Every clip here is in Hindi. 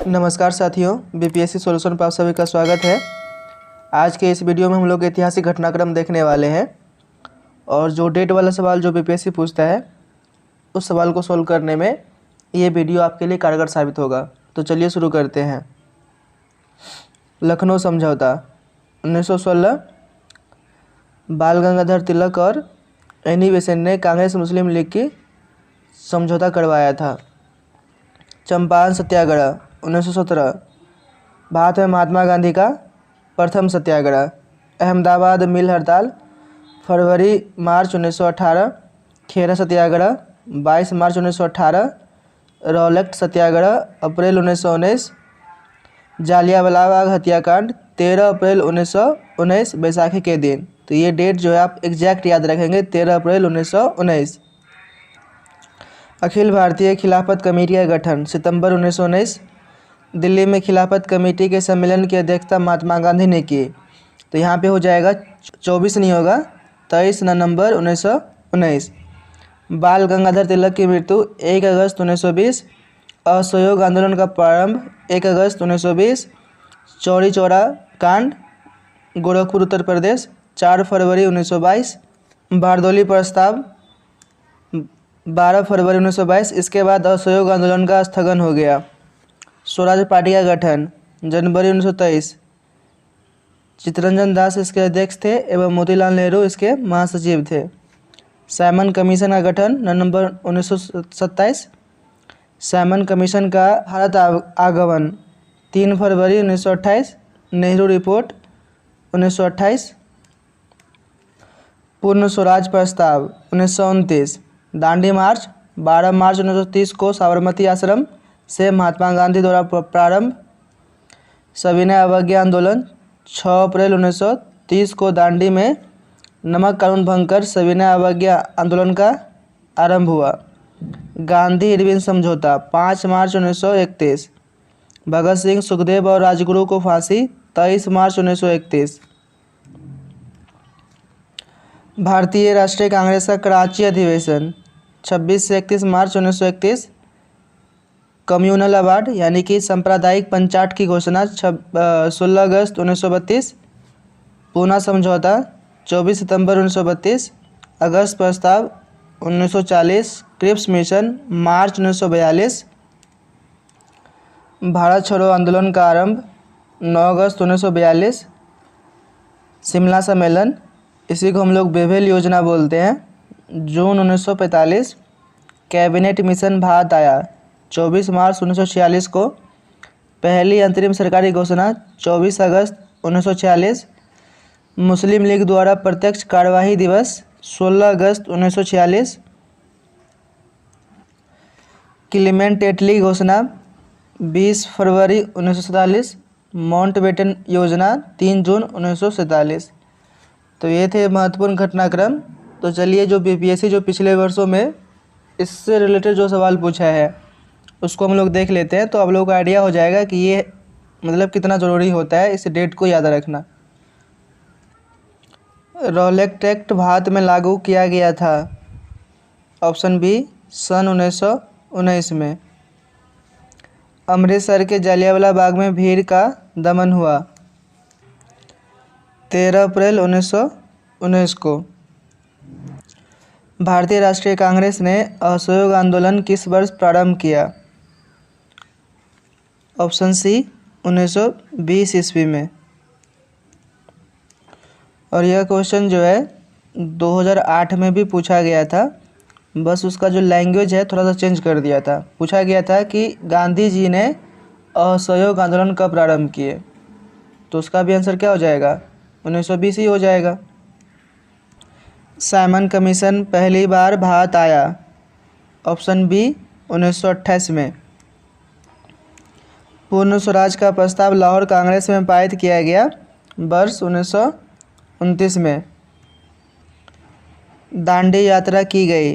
नमस्कार साथियों, बीपीएससी सॉल्यूशन पर आप सभी का स्वागत है। आज के इस वीडियो में हम लोग ऐतिहासिक घटनाक्रम देखने वाले हैं और जो डेट वाला सवाल जो बीपीएससी पूछता है उस सवाल को सॉल्व करने में ये वीडियो आपके लिए कारगर साबित होगा। तो चलिए शुरू करते हैं। लखनऊ समझौता 1916। बाल गंगाधर तिलक और एनी बेसेंट ने कांग्रेस मुस्लिम लीग की समझौता करवाया था। चंपारण सत्याग्रह 1917। भारत में महात्मा गांधी का प्रथम सत्याग्रह। अहमदाबाद मिल हड़ताल फरवरी मार्च 1918। खेरा सत्याग्रह 22 मार्च 1918। रॉलेट सत्याग्रह अप्रैल 1919। जालियांवाला बाग हत्याकांड 13 अप्रैल 1919 बैसाखी के दिन। तो ये डेट जो है आप एग्जैक्ट याद रखेंगे, 13 अप्रैल 1919। अखिल भारतीय खिलाफत कमेटी का गठन सितंबर 1919। दिल्ली में खिलाफत कमेटी के सम्मेलन की अध्यक्षता महात्मा गांधी ने की। तो यहाँ पे हो जाएगा 24 नहीं होगा, 23 नवंबर 1919। बाल गंगाधर तिलक की मृत्यु 1 अगस्त 1920। असहयोग आंदोलन का प्रारंभ 1 अगस्त 1920। चौरी चौरा कांड गोरखपुर उत्तर प्रदेश 4 फरवरी 1922। बारदौली प्रस्ताव 12 फरवरी 1922। इसके बाद असहयोग आंदोलन का स्थगन हो गया। स्वराज पार्टी का गठन जनवरी 1923। चित्तरंजन दास इसके अध्यक्ष थे एवं मोतीलाल नेहरू इसके महासचिव थे। साइमन कमीशन का गठन नवंबर 1927। साइमन कमीशन का भारत आगमन 3 फरवरी 1928। नेहरू रिपोर्ट 1928। पूर्ण स्वराज प्रस्ताव 1929। दांडी मार्च 12 मार्च 1930 को साबरमती आश्रम से महात्मा गांधी द्वारा प्रारंभ। सविनय अवज्ञा आंदोलन 6 अप्रैल 1930 को दांडी में नमक कानून भंग कर सविनय अवज्ञा आंदोलन का आरंभ हुआ। गांधी इरविन समझौता 5 मार्च 1931। भगत सिंह, सुखदेव और राजगुरु को फांसी 23 मार्च 1931। भारतीय राष्ट्रीय कांग्रेस का कराची अधिवेशन 26 से 31 मार्च 1931। कम्युनल अवार्ड यानी कि सांप्रदायिक पंचायत की घोषणा 16 अगस्त 1932। पूना समझौता 24 सितंबर 1932। अगस्त प्रस्ताव 1940। क्रिप्स मिशन मार्च 1942। भारत छोड़ो आंदोलन का आरंभ 9 अगस्त 1942। शिमला सम्मेलन, इसी को हम लोग बेवेल योजना बोलते हैं, जून 1945। कैबिनेट मिशन भारत आया 24 मार्च 1946 को। पहली अंतरिम सरकारी घोषणा 24 अगस्त 1946। मुस्लिम लीग द्वारा प्रत्यक्ष कार्यवाही दिवस 16 अगस्त 1946। क्लीमेंट एटली घोषणा 20 फरवरी 1947। माउंटबेटन योजना 3 जून 1947। तो ये थे महत्वपूर्ण घटनाक्रम। तो चलिए जो बीपीएससी जो पिछले वर्षों में इससे रिलेटेड जो सवाल पूछा है उसको हम लोग देख लेते हैं, तो आप लोगों को आइडिया हो जाएगा कि ये मतलब कितना ज़रूरी होता है इस डेट को याद रखना। रॉलेट एक्ट भारत में लागू किया गया था। ऑप्शन बी सन 1919 में। अमृतसर के जलियांवाला बाग में भीड़ का दमन हुआ 13 अप्रैल 1919 को। भारतीय राष्ट्रीय कांग्रेस ने असहयोग आंदोलन किस वर्ष प्रारंभ किया? ऑप्शन सी 1920 ईस्वी में। और यह क्वेश्चन जो है 2008 में भी पूछा गया था, बस उसका जो लैंग्वेज है थोड़ा सा चेंज कर दिया था। पूछा गया था कि गांधी जी ने असहयोग आंदोलन कब प्रारंभ किए, तो उसका भी आंसर क्या हो जाएगा? 1920 ही हो जाएगा। साइमन कमीशन पहली बार भारत आया। ऑप्शन बी 1928 में। पूर्ण स्वराज का प्रस्ताव लाहौर कांग्रेस में पारित किया गया वर्ष 1929 में। दांडी यात्रा की गई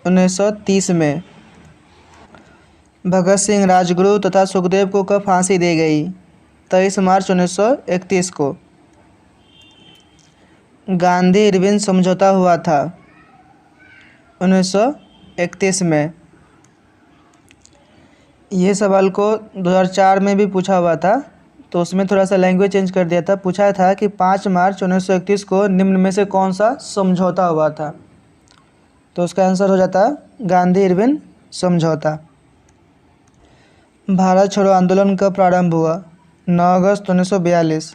1930 में। भगत सिंह, राजगुरु तथा सुखदेव को कब फांसी दी गई? 23 मार्च 1931 को। गांधी इरविन समझौता हुआ था 1931 में। ये सवाल को 2004 में भी पूछा हुआ था, तो उसमें थोड़ा सा लैंग्वेज चेंज कर दिया था। पूछा था कि 5 मार्च 1931 को निम्न में से कौन सा समझौता हुआ था, तो उसका आंसर हो जाता गांधी इरविन समझौता। भारत छोड़ो आंदोलन कब प्रारंभ हुआ? 9 अगस्त 1942।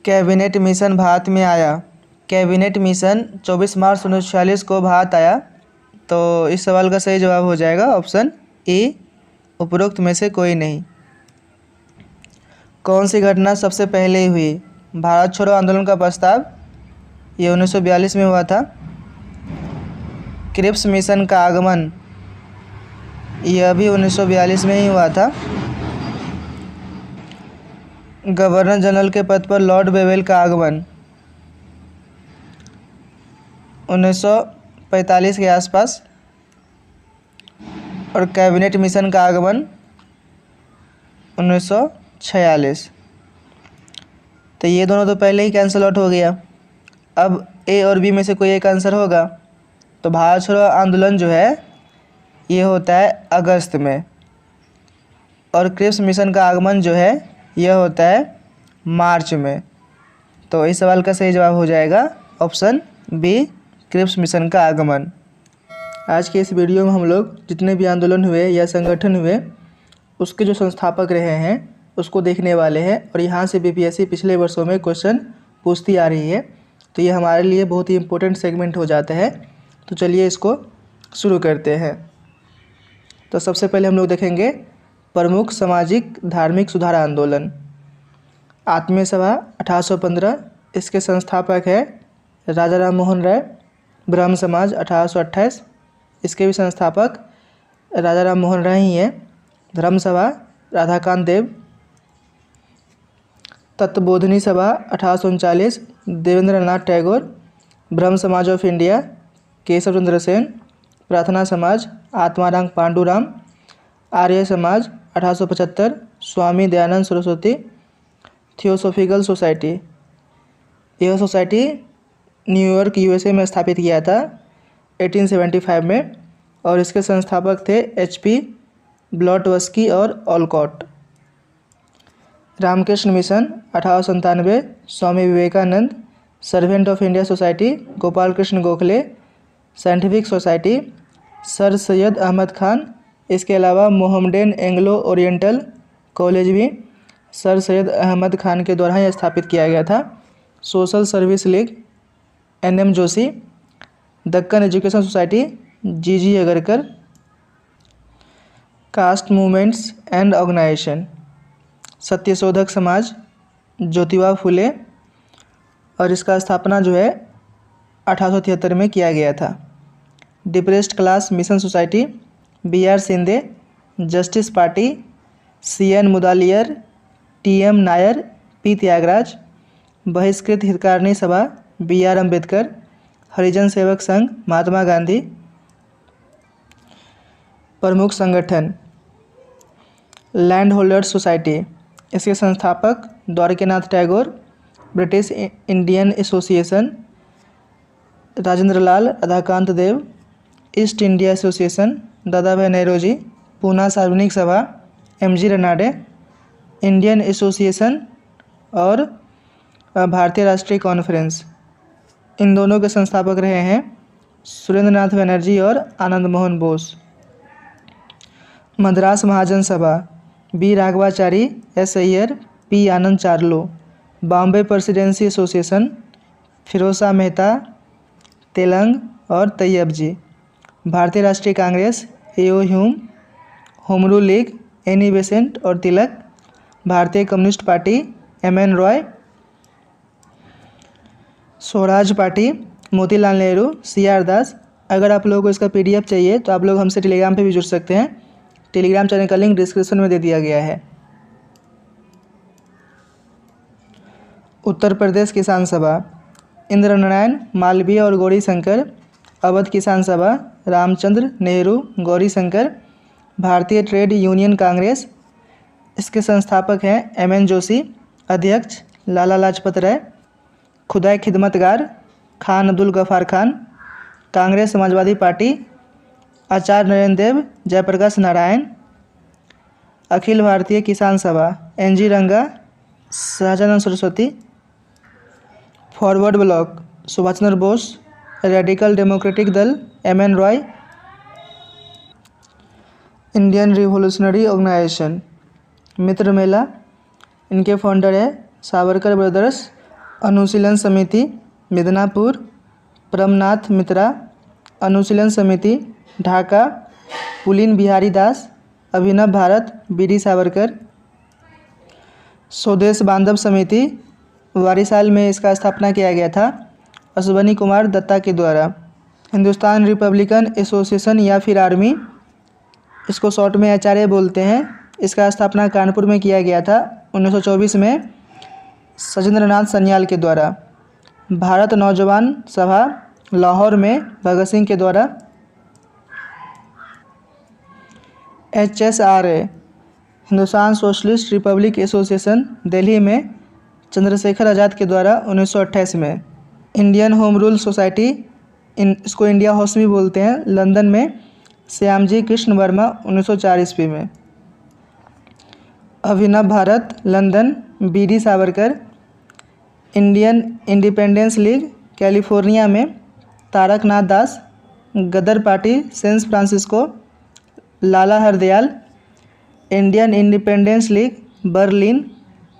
कैबिनेट मिशन भारत में आया। कैबिनेट मिशन 24 मार्च 1946 को भारत आया। तो इस सवाल का सही जवाब हो जाएगा ऑप्शन ए, उपरोक्त में से कोई नहीं। कौन सी घटना सबसे पहले हुई? भारत छोड़ो आंदोलन का प्रस्ताव, ये 1942 में हुआ था। क्रिप्स मिशन का आगमन, यह भी 1942 में ही हुआ था। गवर्नर जनरल के पद पर लॉर्ड वेवेल का आगमन 1945 के आसपास, और कैबिनेट मिशन का आगमन 1946। तो ये दोनों तो पहले ही कैंसिल आउट हो गया। अब ए और बी में से कोई एक आंसर होगा। तो भारत छोड़ो आंदोलन जो है ये होता है अगस्त में, और क्रिप्स मिशन का आगमन जो है यह होता है मार्च में। तो इस सवाल का सही जवाब हो जाएगा ऑप्शन बी, क्रिप्स मिशन का आगमन। आज के इस वीडियो में हम लोग जितने भी आंदोलन हुए या संगठन हुए उसके जो संस्थापक रहे हैं उसको देखने वाले हैं, और यहाँ से बीपीएससी पिछले वर्षों में क्वेश्चन पूछती आ रही है। तो ये हमारे लिए बहुत ही इम्पोर्टेंट सेगमेंट हो जाता है। तो चलिए इसको शुरू करते हैं। तो सबसे पहले हम लोग देखेंगे प्रमुख सामाजिक धार्मिक सुधार आंदोलन। आत्मीय सभा 1815, इसके संस्थापक है राजा राम मोहन राय। ब्रह्म समाज 1828, इसके भी संस्थापक राजा राम मोहन राय ही हैं। धर्म सभा राधाकांत देव। तत्वबोधिनी सभा 1839, देवेंद्रनाथ टैगोर। ब्रह्म समाज ऑफ इंडिया केशव चंद्र सेन। प्रार्थना समाज आत्माराम पांडुराम। आर्य समाज 1875, स्वामी दयानंद सरस्वती। थियोसॉफिकल सोसाइटी, यह सोसाइटी न्यूयॉर्क यूएसए में स्थापित किया था 1875 में, और इसके संस्थापक थे HP ब्लॉटवस्की और Olcott. Ramakrishna mission 1897, Swami Vivekananda. Servant of India society Gopal Krishna Gokhale. Scientific society sir Syed Ahmad Khan. इसके अलावा मोहम्मडन एंग्लो ओरिएंटल कॉलेज भी सर सैयद अहमद खान के द्वारा ही स्थापित किया गया था। Social service league NM Joshi. Deccan education society GG Agarkar. Caste movements and organisation Satyashodhak Samaj Jyotiba फुले, और इसका स्थापना जो है 1873 में किया गया था। Depressed class mission society BR Shinde. Justice party CN Mudaliar, TM Nair, P Tyagaraj. Bahishkrit Hitakarini सभा BR अम्बेडकर। हरिजन सेवक संघ महात्मा गांधी। प्रमुख संगठन लैंड होल्डर्स सोसाइटी, इसके संस्थापक Dwarkanath Tagore. British Indian association Rajendra Lal Radhakant Dev. East India association Dada Bhai Naoroji. Poona सार्वजनिक सभा MG रनाडे। इंडियन एसोसिएशन और भारतीय राष्ट्रीय कॉन्फ्रेंस, इन दोनों के संस्थापक रहे हैं सुरेंद्र नाथ बनर्जी और आनंद मोहन बोस। मद्रास महाजन सभा B Raghavachari, S Iyer, P आनंद चार्लो। बॉम्बे प्रेसिडेंसी एसोसिएशन फिरोजा मेहता, तेलंग और तैयब जी। भारतीय राष्ट्रीय Congress AO Hume. Home rule league NE Besant और तिलक। भारतीय communist party MN Roy. Swaraj party Motilal Nehru, CR दास। अगर आप लोगों को इसका PDF चाहिए तो आप लोग हमसे टेलीग्राम पे भी जुड़ सकते हैं। टेलीग्राम चैनल का लिंक डिस्क्रिप्शन में दे दिया गया है। उत्तर प्रदेश किसान सभा इंद्र नारायण, मालवीय और गौरी शंकर। अवध किसान सभा रामचंद्र, नेहरू, गौरी शंकर। भारतीय ट्रेड यूनियन कांग्रेस, इसके संस्थापक हैं MN जोशी। अध्यक्ष लाला Lajpat Rai. Khudai Khidmatgar Khan Abdul Ghaffar Khan. Congress Samajwadi party Acharya Narendra Dev, Jayaprakash Narayan. Akhil Bharatiya Kisan Sabha NG Ranga, Sahajanand Saraswati. Forward bloc Subhash Chandra Bose, radical democratic दल MN Roy. Indian revolutionary organisation Mitra Mela, इनके फाउंडर है सावरकर ब्रदर्स। अनुशीलन समिति मिदनापुर, परमनाथ मित्रा। अनुशीलन समिति ढाका, पुलिन बिहारी दास। अभिनव भारत BD सावरकर। स्वदेश बांधव समिति वारिसाल में इसका स्थापना किया गया था अश्वनी कुमार दत्ता के द्वारा। हिंदुस्तान रिपब्लिकन एसोसिएशन या फिर आर्मी, इसको शॉर्ट में HRA बोलते हैं, इसका स्थापना कानपुर में किया गया था 1924 में सजेंद्र नाथ सन्याल के द्वारा। भारत नौजवान सभा लाहौर में भगत सिंह के द्वारा। HSRA Hindustan socialist Republic association Delhi में चंद्रशेखर आज़ाद के द्वारा 1928 में। इंडियन होम रूल सोसाइटी, इसको इंडिया हाउस भी बोलते हैं, लंदन में श्यामजी कृष्ण वर्मा 1904 ईस्वी में। Abhinav Bharat London BD Savarkar. Indian independence league California में Tarak Nath Das. Ghadar party San Francisco Lala Hardayal. Indian independence league Berlin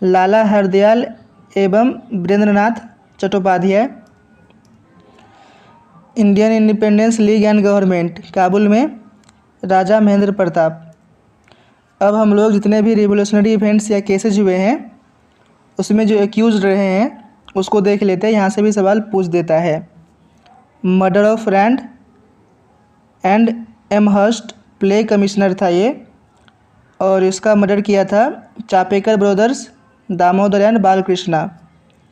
Lala Hardayal एवं Virendranath Chattopadhyay. Indian independence league and government Kabul में राजा महेंद्र प्रताप। अब हम लोग जितने भी रिवोल्यूशनरी इवेंट्स या केसेज हुए हैं उसमें जो एक्यूज रहे हैं उसको देख लेते हैं, यहाँ से भी सवाल पूछ देता है। Murder of Rand and Amherst plague commissioner था ये, और इसका मर्डर किया था Chapekar brothers, Damodar and Balkrishna.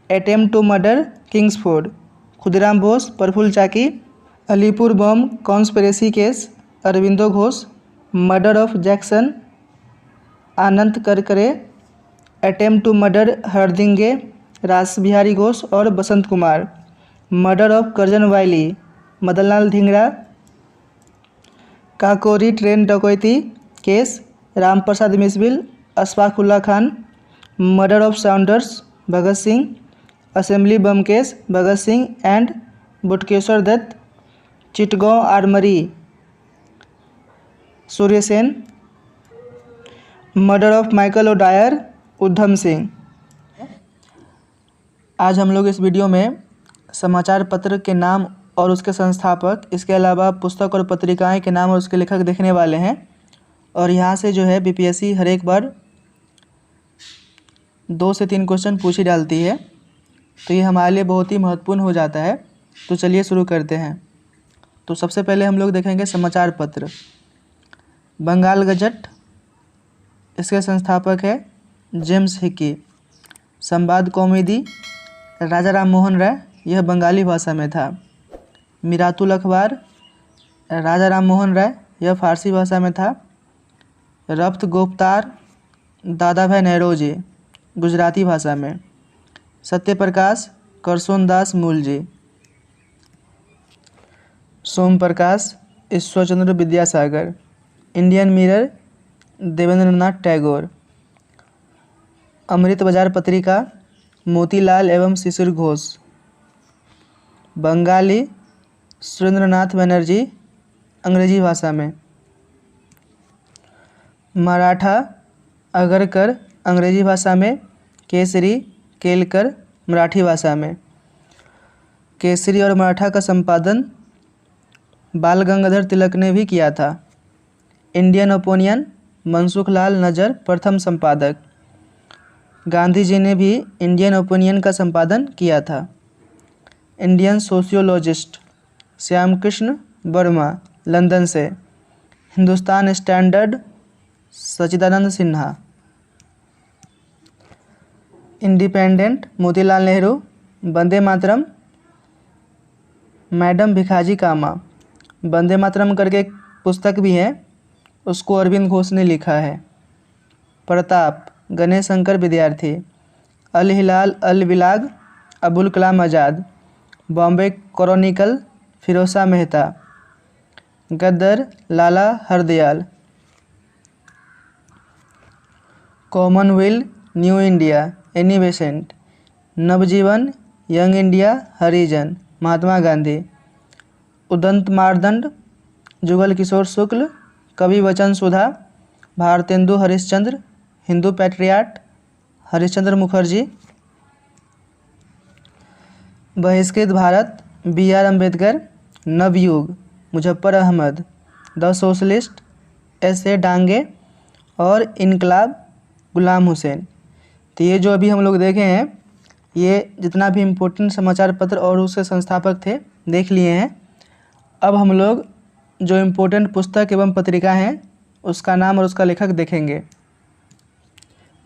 Attempt to murder Kingsford Khudiram Bose, Prafulla Chaki. Alipur bomb conspiracy case Aurobindo Ghosh. Murder of Jackson Anand Karkare. Attempt to murder Hardinge Ras Bihari Ghosh और Basant Kumar. Murder of Curzon Wyllie Madanlal Dhingra. Kakori train डकैती case Ram Prasad Bismil, Ashfaqulla Khan. Murder of sounders Bhagat Singh. Assembly bomb case Bhagat Singh and Batukeshwar Dutt. Chittagong armoury Surya Sen. Murder of Michael O'Dwyer Udham Singh. आज हम लोग इस वीडियो में समाचार पत्र के नाम और उसके संस्थापक, इसके अलावा पुस्तक और पत्रिकाएं के नाम और उसके लेखक देखने वाले हैं। और यहाँ से जो है BPSC हर एक बार 2 से 3 क्वेश्चन पूछ ही डालती है, तो ये हमारे लिए बहुत ही महत्वपूर्ण हो जाता है। तो चलिए शुरू करते हैं। तो सबसे पहले हम लोग देखेंगे समाचार पत्र। बंगाल गजट, इसके संस्थापक है जेम्स हिकी। संवाद कौमुदी राजा राम मोहन राय, यह बंगाली भाषा में था। मिरातुल अखबार राजा राम मोहन राय, यह फारसी भाषा में था। रफ्त गोफ्तार दादा भाई नौरोजी, गुजराती भाषा में। सत्य प्रकाश करसोनदास मूलजी। सोम प्रकाश ईश्वरचंद्र विद्यासागर। Indian Mirror Devendranath Tagore. अमृत बाजार पत्रिका मोतीलाल एवं शिशिर घोष। बंगाली सुरेंद्रनाथ बनर्जी, अंग्रेजी भाषा में। मराठा अगरकर, अंग्रेजी भाषा में। केसरी केलकर, मराठी भाषा में। केसरी और मराठा का संपादन बाल गंगाधर तिलक ने भी किया था। इंडियन ओपिनियन मनसुख लाल नजर, प्रथम संपादक। गांधी जी ने भी इंडियन ओपिनियन का संपादन किया था। Indian sociologist Shyamkrishna Verma, London से। हिंदुस्तान स्टैंडर्ड सच्चिदानंद सिन्हा। इंडिपेंडेंट मोतीलाल नेहरू। वंदे मातरम मैडम भिखाजी कामा। वंदे मातरम करके एक पुस्तक भी है, उसको अरविंद घोष ने लिखा है। Pratap Ganesh Shankar Vidyarthi. Al Hilal Al Balagh Abul Kalam Azad. Bombay chronicle Firoz Shah Mehta. Ghadar Lala Hardayal. Commonwealth new India Annie Besant. Navjivan young India Harijan Mahatma Gandhi. Udant Martand Jugal Kishore Shukla. Kavi Vachan Sudha Bharatendu Harishchandra. Hindu patriot Harishchandra Mukherjee. Bahishkrit Bharat BR Ambedkar. Navyug Muzaffar Ahmed. The socialist SA Dange. और इनकलाब गुलाम हुसैन। तो ये जो अभी हम लोग देखे हैं, ये जितना भी इम्पोर्टेंट समाचार पत्र और उसके संस्थापक थे देख लिए हैं। अब हम लोग जो इम्पोर्टेंट पुस्तक एवं पत्रिका हैं उसका नाम और उसका लेखक देखेंगे।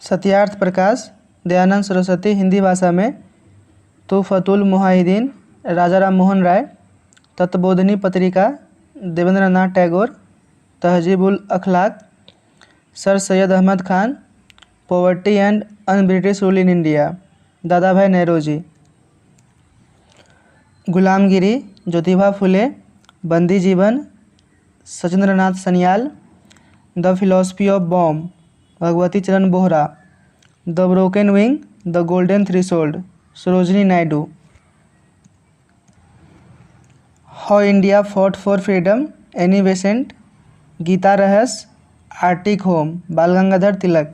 सत्यार्थ प्रकाश दयानंद सरस्वती हिंदी भाषा में। तुफतुल मुहाहिदीन राजा राम मोहन राय। तत्वबोधिनी पत्रिका देवेंद्र नाथ Tagore. Tahzibul Akhlaq sir Syed Ahmad Khan. Poverty and un British rule in India Dadabhai Nehru. Gulamgiri Jyotiba Phule. Bandi Jivan Sachindra Nath Sanyal. The philosophy of bomb Bhagwati Charan Vohra. The broken wing the golden threshold Sarojini Naidu. How India fought for freedom Annie Besant. Gita Rahasya arctic home बाल गंगाधर तिलक।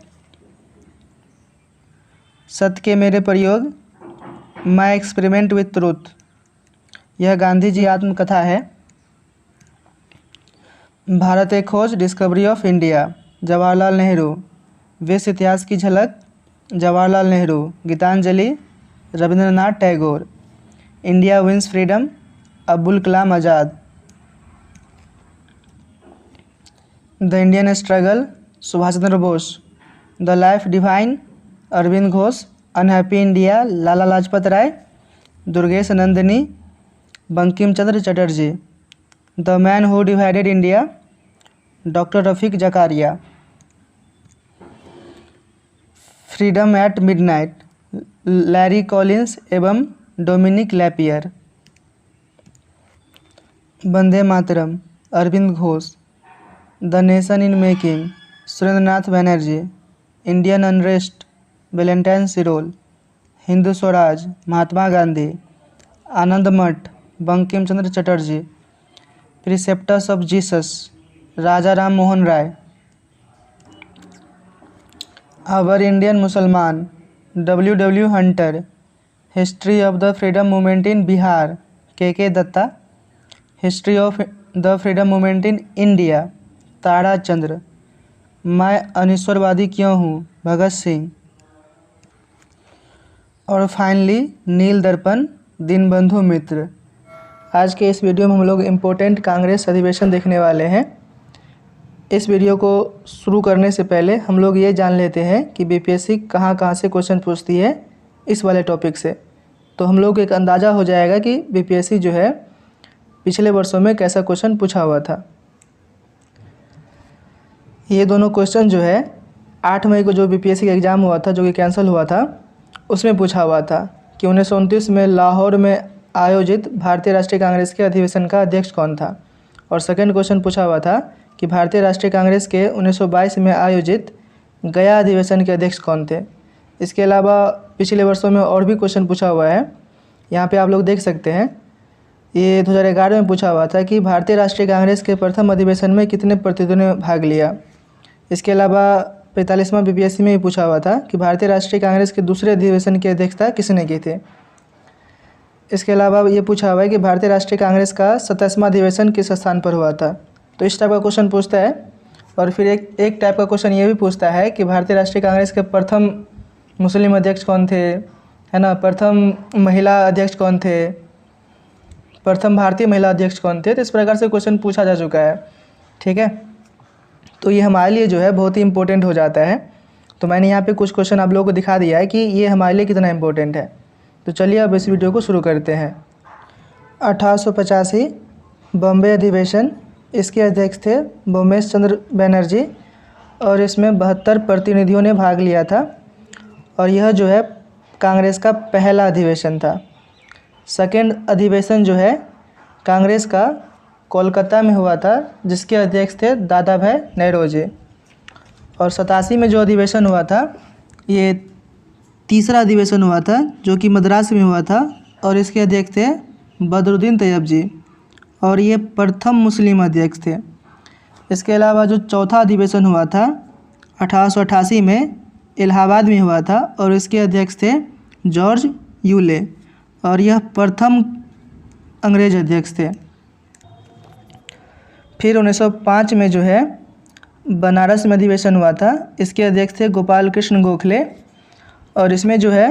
सत्य के मेरे प्रयोग माई एक्सपेरिमेंट विथ ट्रूथ, यह गांधी जी आत्मकथा है। Bharat Ek Khoj discovery of India Jawaharlal Nehru. Vishwa Itihas ki Jhalak Jawaharlal Nehru. Gitanjali Rabindranath Tagore. India wins freedom Abdul Kalam Azad. The Indian struggle Subhash Chandra Bose. The life divine Aurobindo Ghosh. Unhappy India Lala Lajpat Rai. Durgesh Nandini Bankim Chandra Chatterjee. The man who divided India doctor Rafiq Zakaria. Freedom at midnight Larry Collins एवं Dominique Lapierre. Vande Mataram Aurobindo Ghosh. The nation in making Surendranath Banerjee. Indian unrest Valentine Chirol. Hindu Swaraj Mahatma Gandhi. Anand Math Bankim Chandra Chatterjee. Precepts of Jesus Raja Ram Mohan Roy. Our Indian Musalman W Hunter. History of the freedom movement in Bihar KK Datta. History of the freedom movement in India Tara Chand. मैं अनिश्वरवादी क्यों हूँ भगत सिंह। और फाइनली नील दर्पण दीनबंधु मित्र। आज के इस वीडियो में हम लोग इम्पोर्टेंट कांग्रेस अधिवेशन देखने वाले हैं। इस वीडियो को शुरू करने से पहले हम लोग ये जान लेते हैं कि BPSC कहाँ से क्वेश्चन पूछती है इस वाले टॉपिक से। तो हम लोग को एक अंदाज़ा हो जाएगा कि BPSC जो है पिछले वर्षों में कैसा क्वेश्चन पूछा हुआ था। ये दोनों क्वेश्चन जो है 8 मई को जो BPSC का एग्ज़ाम हुआ था जो कि कैंसिल हुआ था उसमें पूछा हुआ था कि 1929 में लाहौर में आयोजित भारतीय राष्ट्रीय कांग्रेस के अधिवेशन का अध्यक्ष कौन था। और सेकंड क्वेश्चन पूछा हुआ था कि भारतीय राष्ट्रीय कांग्रेस के 1922 में आयोजित गया अधिवेशन के अध्यक्ष कौन थे। इसके अलावा पिछले वर्षों में और भी क्वेश्चन पूछा हुआ है। यहाँ पे आप लोग देख सकते हैं, ये 2011 में पूछा हुआ था कि भारतीय राष्ट्रीय कांग्रेस के प्रथम अधिवेशन में कितने प्रतिनिधियों ने भाग लिया। इसके अलावा 45वां BPSC में भी पूछा हुआ था कि भारतीय राष्ट्रीय कांग्रेस के दूसरे अधिवेशन की अध्यक्षता किसने की थी। इसके अलावा ये पूछा हुआ है कि भारतीय राष्ट्रीय कांग्रेस का 27वां अधिवेशन किस स्थान पर हुआ था। तो इस टाइप का क्वेश्चन पूछता है। और फिर एक टाइप का क्वेश्चन ये भी पूछता है कि भारतीय राष्ट्रीय कांग्रेस के प्रथम मुस्लिम अध्यक्ष कौन थे, है ना, प्रथम महिला अध्यक्ष कौन थे, प्रथम भारतीय महिला अध्यक्ष कौन थे। तो इस प्रकार से क्वेश्चन पूछा जा चुका है, ठीक है। तो ये हमारे लिए जो है बहुत ही इंपॉर्टेंट हो जाता है। तो मैंने यहाँ पे कुछ क्वेश्चन आप लोगों को दिखा दिया है कि ये हमारे लिए कितना इंपॉर्टेंट है। तो चलिए अब इस वीडियो को शुरू करते हैं। 1885 बॉम्बे अधिवेशन, इसके अध्यक्ष थे भूमेश चंद्र बनर्जी और इसमें 72 प्रतिनिधियों ने भाग लिया था। और यह जो है कांग्रेस का पहला अधिवेशन था। सेकेंड अधिवेशन जो है कांग्रेस का कोलकाता में हुआ था, जिसके अध्यक्ष थे दादा भाई नौरोजी। और 87 में जो अधिवेशन हुआ था, ये तीसरा अधिवेशन हुआ था जो कि मद्रास में हुआ था, और इसके अध्यक्ष थे बदरुद्दीन तैयब जी, और ये प्रथम मुस्लिम अध्यक्ष थे। इसके अलावा जो चौथा अधिवेशन हुआ था 1888 में इलाहाबाद में हुआ था, और इसके अध्यक्ष थे जॉर्ज यूले, और यह प्रथम अंग्रेज अध्यक्ष थे। फिर 1905 में जो है बनारस में अधिवेशन हुआ था, इसके अध्यक्ष थे गोपाल कृष्ण गोखले, और इसमें जो है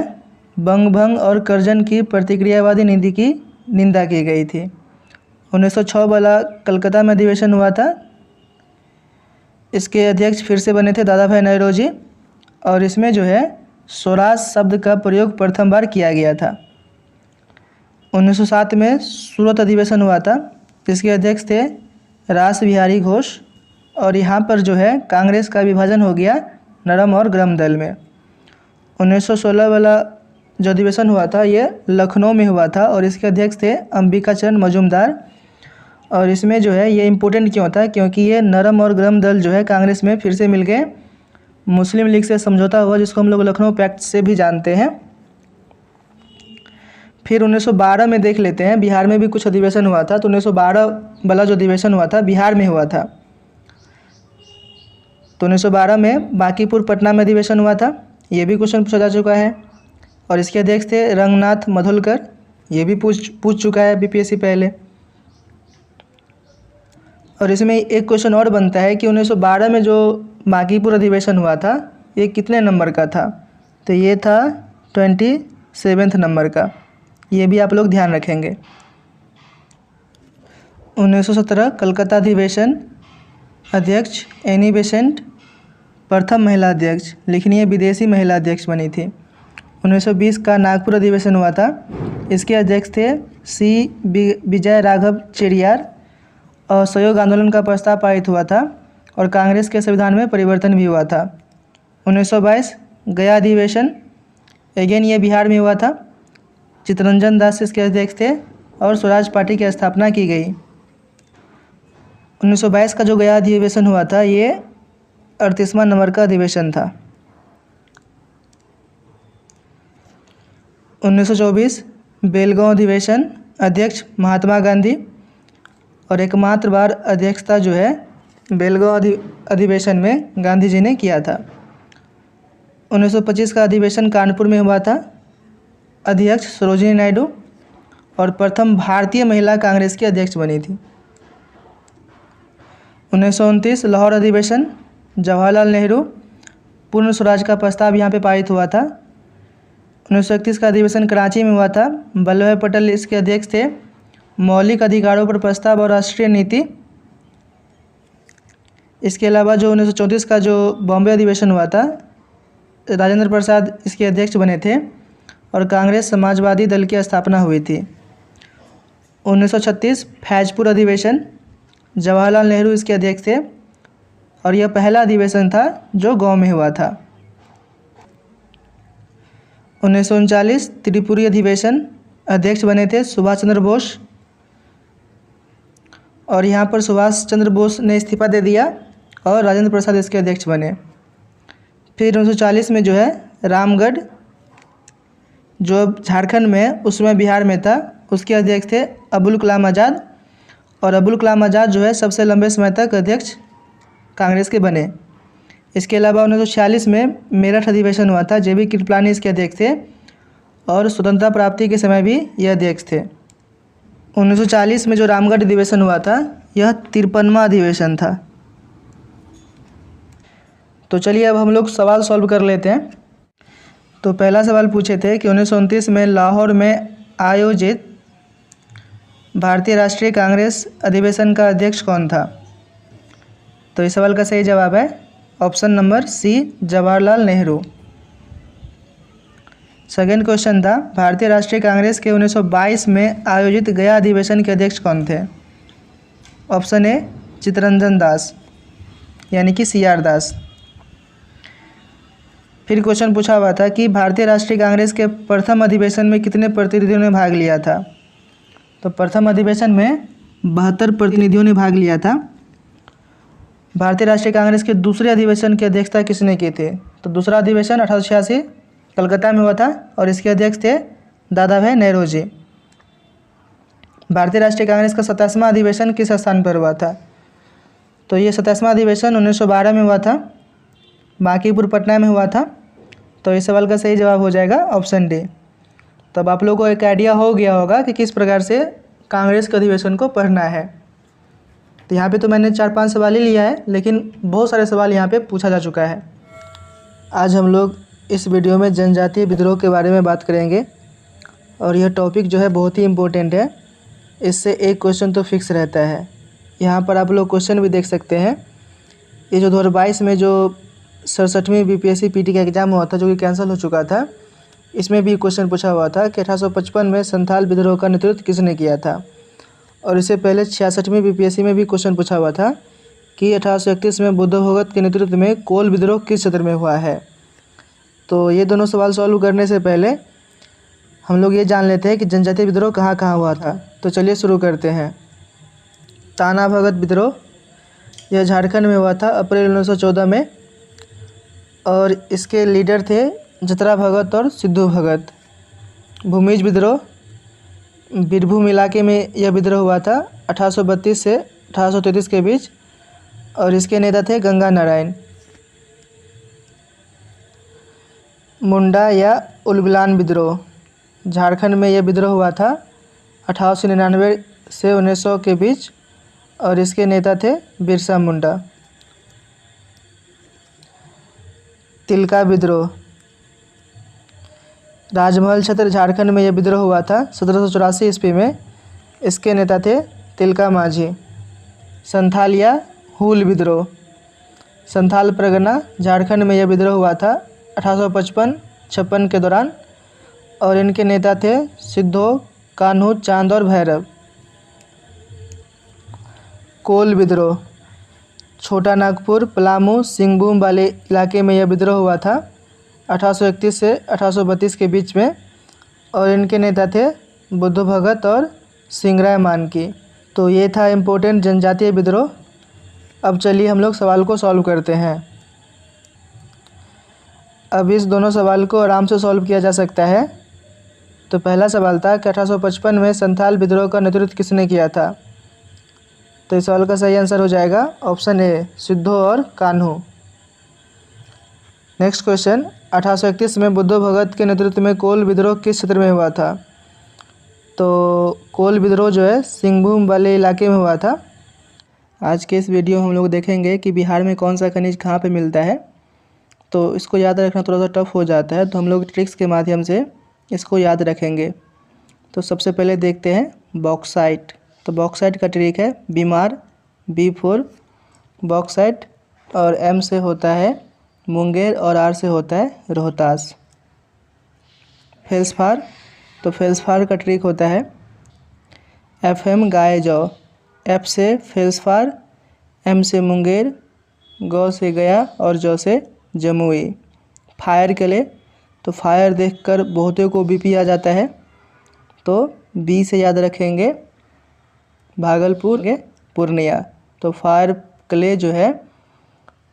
बंग भंग और कर्जन की प्रतिक्रियावादी नीति की निंदा की गई थी। 1906 वाला कलकत्ता में अधिवेशन हुआ था, इसके अध्यक्ष फिर से बने थे दादा भाई नौरोजी, और इसमें जो है स्वराज शब्द का प्रयोग प्रथम बार किया गया था। 1907 में सूरत अधिवेशन हुआ था, इसके अध्यक्ष थे रास बिहारी घोष, और यहाँ पर जो है कांग्रेस का विभाजन हो गया नरम और गरम दल में। 1916 वाला जो अधिवेशन हुआ था ये लखनऊ में हुआ था, और इसके अध्यक्ष थे अंबिका चरण मजूमदार, और इसमें जो है ये इम्पोर्टेंट क्यों था, क्योंकि ये नरम और गरम दल जो है कांग्रेस में फिर से मिल गए। मुस्लिम लीग से समझौता हुआ, जिसको हम लोग लखनऊ पैक्ट से भी जानते हैं। फिर 1912 में देख लेते हैं, बिहार में भी कुछ अधिवेशन हुआ था। तो 1912 वाला जो अधिवेशन हुआ था बिहार में हुआ था। तो 1912 में बांकीपुर पटना में अधिवेशन हुआ था, ये भी क्वेश्चन पूछा जा चुका है, और इसके अध्यक्ष थे रंगनाथ मधोलकर, ये भी पूछ चुका है बीपीएससी पहले। और इसमें एक क्वेश्चन और बनता है कि 1912 में जो बांकीपुर अधिवेशन हुआ था ये कितने नंबर का था, तो ये था 27वें नंबर का, ये भी आप लोग ध्यान रखेंगे। 1917 कलकत्ता अधिवेशन, अध्यक्ष एनी बेसेंट प्रथम महिला अध्यक्ष, लेकिन ये विदेशी महिला अध्यक्ष बनी थी। 1920 का नागपुर अधिवेशन हुआ था, इसके अध्यक्ष थे सी विजय राघव चेरियार, और सहयोग आंदोलन का प्रस्ताव पारित हुआ था, और कांग्रेस के संविधान में परिवर्तन भी हुआ था। 1922 गया अधिवेशन, अगेन ये बिहार में हुआ था, चित्तरंजन दास इसके अध्यक्ष थे, और स्वराज पार्टी की स्थापना की गई। 1922 का जो गया अधिवेशन हुआ था ये 38वां नंबर का अधिवेशन था। 1924 बेलगांव अधिवेशन, अध्यक्ष महात्मा गांधी, और एकमात्र बार अध्यक्षता जो है बेलगांव अधिवेशन में गांधी जी ने किया था। 1925 का अधिवेशन कानपुर में हुआ था, अध्यक्ष सरोजिनी नायडू, और प्रथम भारतीय महिला कांग्रेस की अध्यक्ष बनी थी। 1929 लाहौर अधिवेशन, जवाहरलाल नेहरू, पूर्ण स्वराज का प्रस्ताव यहाँ पे पारित हुआ था। 1931 का अधिवेशन कराची में हुआ था, वल्लभ भाई पटेल इसके अध्यक्ष थे, मौलिक अधिकारों पर प्रस्ताव और राष्ट्रीय नीति। इसके अलावा जो 1934 का जो बॉम्बे अधिवेशन हुआ था, राजेंद्र प्रसाद इसके अध्यक्ष बने थे, और कांग्रेस समाजवादी दल की स्थापना हुई थी। 1936 फैजपुर अधिवेशन, जवाहरलाल नेहरू इसके अध्यक्ष थे, और यह पहला अधिवेशन था जो गांव में हुआ था। 1939 त्रिपुरी अधिवेशन, अध्यक्ष बने थे सुभाष चंद्र बोस, और यहाँ पर सुभाष चंद्र बोस ने इस्तीफा दे दिया और राजेंद्र प्रसाद इसके अध्यक्ष बने। फिर 1940 में जो है रामगढ़, जो झारखंड में उसमें बिहार में था, उसके अध्यक्ष थे अबुल कलाम आज़ाद, और अबुल कलाम आज़ाद जो है सबसे लंबे समय तक अध्यक्ष कांग्रेस के बने। इसके अलावा 1946 में मेरठ अधिवेशन हुआ था, जेबी कृपलानी इसके अध्यक्ष थे, और स्वतंत्रता प्राप्ति के समय भी यह अध्यक्ष थे। 1940 में जो रामगढ़ अधिवेशन हुआ था यह 53वां अधिवेशन था। तो चलिए अब हम लोग सवाल सॉल्व कर लेते हैं। तो पहला सवाल पूछे थे कि 1929 में लाहौर में आयोजित भारतीय राष्ट्रीय कांग्रेस अधिवेशन का अध्यक्ष कौन था। तो इस सवाल का सही जवाब है option number C, Jawaharlal Nehru. Second question था भारतीय राष्ट्रीय कांग्रेस के 1922 में आयोजित गया अधिवेशन के अध्यक्ष कौन थे। ऑप्शन ए चित्तरंजन दास यानी कि CR दास। फिर क्वेश्चन पूछा हुआ था कि भारतीय राष्ट्रीय कांग्रेस के प्रथम अधिवेशन में कितने प्रतिनिधियों ने भाग लिया था। तो प्रथम अधिवेशन में 72 प्रतिनिधियों ने भाग लिया था। भारतीय राष्ट्रीय कांग्रेस के दूसरे अधिवेशन की अध्यक्षता किसने की थी? तो दूसरा अधिवेशन 1886 कलकत्ता में हुआ था और इसके अध्यक्ष थे दादा भाई नौरोजी। भारतीय राष्ट्रीय कांग्रेस का 27वां अधिवेशन किस स्थान पर हुआ था? तो ये 27वां अधिवेशन 1912 में हुआ था, बांकीपुर पटना में हुआ था। तो इस सवाल का सही जवाब हो जाएगा ऑप्शन डी। तब आप लोगों को एक आइडिया हो गया होगा कि किस प्रकार से कांग्रेस के अधिवेशन को पढ़ना है। तो यहाँ पे तो मैंने 4-5 सवाल ही लिया है, लेकिन बहुत सारे सवाल यहाँ पे पूछा जा चुका है। आज हम लोग इस वीडियो में जनजातीय विद्रोह के बारे में बात करेंगे और यह टॉपिक जो है बहुत ही इम्पोर्टेंट है। इससे एक क्वेश्चन तो फिक्स रहता है। यहाँ पर आप लोग क्वेश्चन भी देख सकते हैं। ये जो 2022 में जो 67वीं बीपीएससी पीटी का एग्ज़ाम हुआ था, जो कि कैंसिल हो चुका था, इसमें भी क्वेश्चन पूछा हुआ था कि 1855 में संथाल विद्रोह का नेतृत्व किसने किया था। और इससे पहले 66वीं बीपीएससी में भी क्वेश्चन पूछा हुआ था कि 1831 में बुद्ध भगत के नेतृत्व में कोल विद्रोह किस क्षेत्र में हुआ है। तो ये दोनों सवाल सॉल्व करने से पहले हम लोग ये जान लेते हैं कि जनजातीय विद्रोह कहाँ कहाँ हुआ था। तो चलिए शुरू करते हैं। ताना भगत विद्रोह, यह झारखंड में हुआ था अप्रैल 1914 में और इसके लीडर थे जतरा भगत और सिद्धू भगत। भूमिज विद्रोह, बीरभूम इलाके में यह विद्रोह हुआ था 1832 से 1833 के बीच और इसके नेता थे गंगा नारायण। मुंडा या उलगुलान विद्रोह, झारखंड में यह विद्रोह हुआ था 1899 से 1900 के बीच और इसके नेता थे बिरसा मुंडा। तिलका विद्रोह, राजमहल क्षेत्र झारखंड में यह विद्रोह हुआ था 1784 ईस्वी में। इसके नेता थे तिलका माझी। संथाल या हूल विद्रोह, संथाल परगना झारखंड में यह विद्रोह हुआ था 1855-56 के दौरान और इनके नेता थे सिद्धो, कान्हू, चांद और भैरव। कोल विद्रोह, छोटा नागपुर, पलामू, सिंहभूम वाले इलाके में यह विद्रोह हुआ था 1831 से 1832 के बीच में और इनके नेता थे बुद्ध भगत और सिंगराय मानकी। तो ये था इम्पोर्टेंट जनजातीय विद्रोह। अब चलिए हम लोग सवाल को सॉल्व करते हैं। अब इस दोनों सवाल को आराम से सॉल्व किया जा सकता है। तो पहला सवाल था कि 1855 में संथाल विद्रोह का नेतृत्व किसने किया था। तो इस सवाल का सही आंसर हो जाएगा ऑप्शन ए, सिद्धो और कान्हू। नेक्स्ट क्वेश्चन, 1831 में बुद्ध भगत के नेतृत्व में कोल विद्रोह किस क्षेत्र में हुआ था। तो कोल विद्रोह जो है सिंहभूम वाले इलाके में हुआ था। आज के इस वीडियो में हम लोग देखेंगे कि बिहार में कौन सा खनिज कहाँ पे मिलता है। तो इसको याद रखना थोड़ा सा टफ हो जाता है, तो हम लोग ट्रिक्स के माध्यम से इसको याद रखेंगे। तो सबसे पहले देखते हैं बॉक्साइट। तो बॉक्साइट का ट्रिक है बीमार, B4 बॉक्साइट और M से होता है मुंगेर और R से होता है रोहतास। फेल्सफार, तो फेल्सफार का ट्रिक होता है FM गाय जौ, F से फेल्सफार, M से मुंगेर, गौ से गया और जौ से जमुई। फायर के लिए, तो फायर देखकर बहुतों को BP आ जाता है, तो B से याद रखेंगे भागलपुर के पूर्णिया। तो फायर क्ले जो है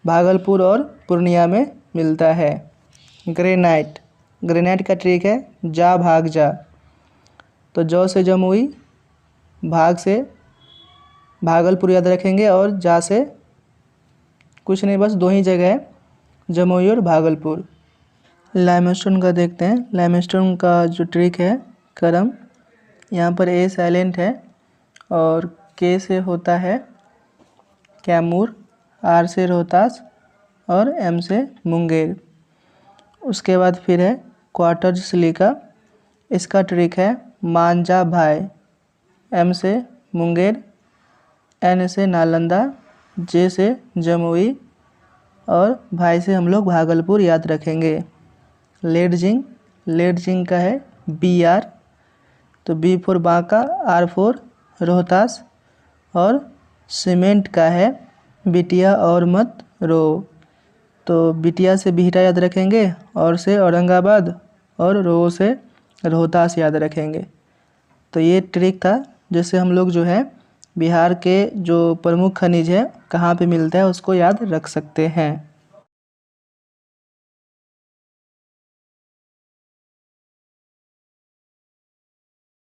भागलपुर और पूर्णिया में मिलता है। ग्रेनाइट, ग्रेनाइट का ट्रिक है जा भाग जा। तो जौ से जमुई, भाग से भागलपुर याद रखेंगे और जा से कुछ नहीं, बस दो ही जगह है, जमुई और भागलपुर। लाइमस्टोन का देखते हैं। लाइमस्टोन का जो ट्रिक है करम, यहाँ पर A साइलेंट है और K से होता है कैमूर, R से रोहतास और M से मुंगेर। उसके बाद फिर है क्वार्टर सिलिका, इसका ट्रिक है मांझा भाई, M से मुंगेर, N से नालंदा, J से जमुई और भाई से हम लोग भागलपुर याद रखेंगे। लेड जिंक, लेड जिंक का है BR, तो B4 बांका, R4 रोहतास और सीमेंट का है बिटिया और मत रो। तो बिटिया से बिहटा याद रखेंगे और से औरंगाबाद और रो से रोहतास याद रखेंगे। तो ये ट्रिक था जिससे हम लोग जो है बिहार के जो प्रमुख खनिज है कहाँ पे मिलता है उसको याद रख सकते हैं।